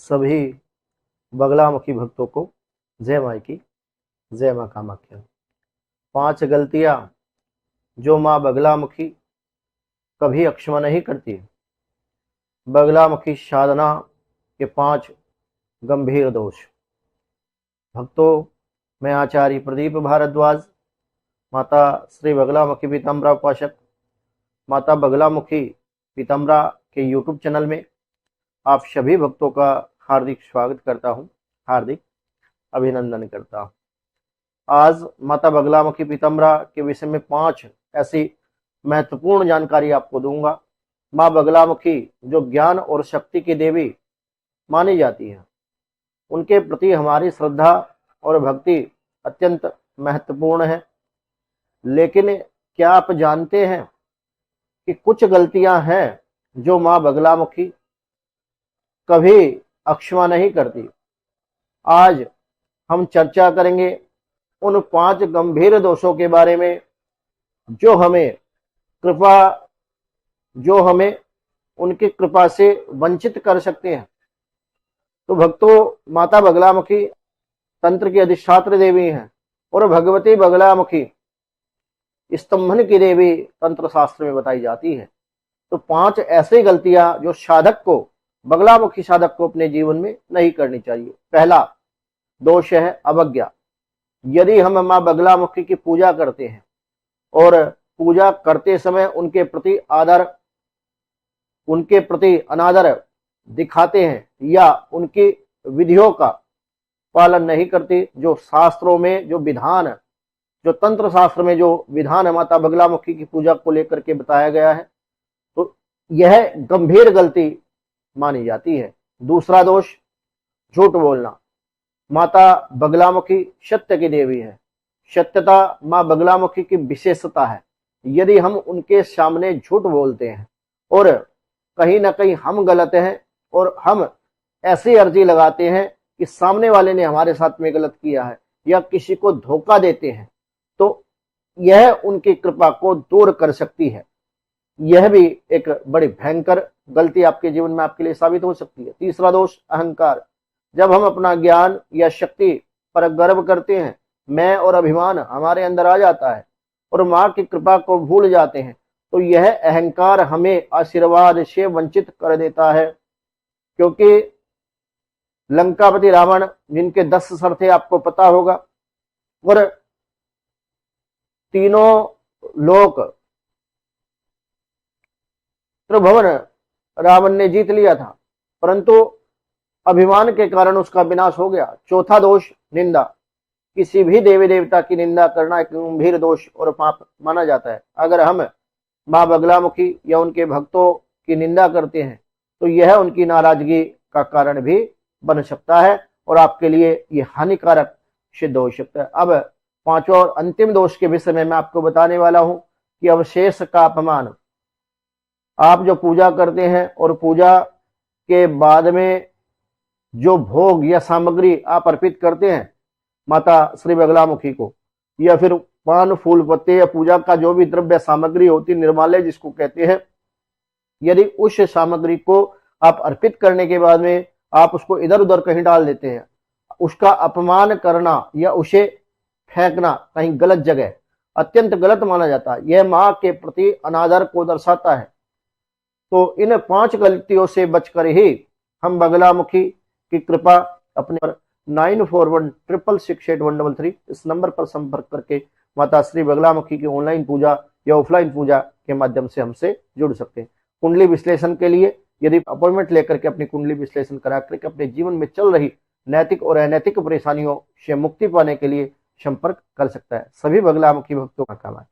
सभी बगलामुखी भक्तों को जय माई की, जय माँ कामाख्या। 5 गलतियां जो माँ बगलामुखी कभी अक्षमा नहीं करती। बगलामुखी साधना के 5 गंभीर दोष। भक्तों, मैं आचार्य प्रदीप भारद्वाज, माता श्री बगलामुखी पीताम्बरा उपासक, माता बगलामुखी पीताम्बरा के यूट्यूब चैनल में आप सभी भक्तों का हार्दिक स्वागत करता हूं, हार्दिक अभिनंदन करता हूं। आज माता बगलामुखी पीताम्बरा के विषय में 5 ऐसी महत्वपूर्ण जानकारी आपको दूंगा। माँ बगलामुखी जो ज्ञान और शक्ति की देवी मानी जाती है, उनके प्रति हमारी श्रद्धा और भक्ति अत्यंत महत्वपूर्ण है। लेकिन क्या आप जानते हैं कि कुछ गलतियां हैं जो माँ बगलामुखी कभी अक्षमा नहीं करती। आज हम चर्चा करेंगे उन 5 गंभीर दोषों के बारे में जो हमें उनकी कृपा से वंचित कर सकते हैं। तो भक्तों, माता बगलामुखी तंत्र की अधिष्ठात्री देवी हैं और भगवती बगलामुखी स्तंभन की देवी तंत्र शास्त्र में बताई जाती है। तो 5 ऐसी गलतियां जो बगलामुखी साधक को अपने जीवन में नहीं करनी चाहिए। पहला दोष है अवज्ञा। यदि हम माँ बगलामुखी की पूजा करते हैं और पूजा करते समय उनके प्रति अनादर दिखाते हैं या उनकी विधियों का पालन नहीं करते, जो शास्त्रों में जो तंत्र शास्त्र में जो विधान है माता बगलामुखी की पूजा को लेकर के बताया गया है, तो यह गंभीर गलती मानी जाती है। दूसरा दोष झूठ बोलना। माता बगलामुखी सत्य की देवी है। सत्यता माँ बगलामुखी की विशेषता है। यदि हम उनके सामने झूठ बोलते हैं और कहीं ना कहीं हम गलत हैं और हम ऐसी अर्जी लगाते हैं कि सामने वाले ने हमारे साथ में गलत किया है या किसी को धोखा देते हैं, तो यह उनकी कृपा को दूर कर सकती है। यह भी एक बड़ी भयंकर गलती आपके जीवन में आपके लिए साबित हो सकती है। तीसरा दोष अहंकार। जब हम अपना ज्ञान या शक्ति पर गर्व करते हैं, मैं और अभिमान हमारे अंदर आ जाता है और माँ की कृपा को भूल जाते हैं, तो यह अहंकार हमें आशीर्वाद से वंचित कर देता है। क्योंकि लंकापति रावण, जिनके 10 सर थे, आपको पता होगा, और तीनों लोक त्रिभुवन रावण ने जीत लिया था, परंतु अभिमान के कारण उसका विनाश हो गया। चौथा दोष निंदा। किसी भी देवी देवता की निंदा करना एक गंभीर दोष और पाप माना जाता है। अगर हम माँ बगलामुखी या उनके भक्तों की निंदा करते हैं तो यह उनकी नाराजगी का कारण भी बन सकता है और आपके लिए यह हानिकारक सिद्ध हो सकता है। अब 5वां और अंतिम दोष के विषय में मैं आपको बताने वाला हूं कि अवशेष का अपमान। आप जो पूजा करते हैं और पूजा के बाद में जो भोग या सामग्री आप अर्पित करते हैं माता श्री बगलामुखी को, या फिर पान फूल पत्ते या पूजा का जो भी द्रव्य सामग्री होती, निर्माल्य जिसको कहते हैं, यदि उस सामग्री को आप अर्पित करने के बाद में आप उसको इधर उधर कहीं डाल देते हैं, उसका अपमान करना या उसे फेंकना कहीं गलत जगह अत्यंत गलत माना जाता है। यह माँ के प्रति अनादर को दर्शाता है। तो इन 5 गलतियों से बचकर ही हम बगलामुखी की कृपा अपने 9416668133 इस नंबर पर संपर्क करके माता श्री बगलामुखी की ऑनलाइन पूजा या ऑफलाइन पूजा के माध्यम से हमसे जुड़ सकते हैं। कुंडली विश्लेषण के लिए यदि अपॉइंटमेंट लेकर के अपनी कुंडली विश्लेषण करा करके अपने जीवन में चल रही नैतिक और अनैतिक परेशानियों से मुक्ति पाने के लिए संपर्क कर सकता है। सभी बगलामुखी भक्तों का काम है।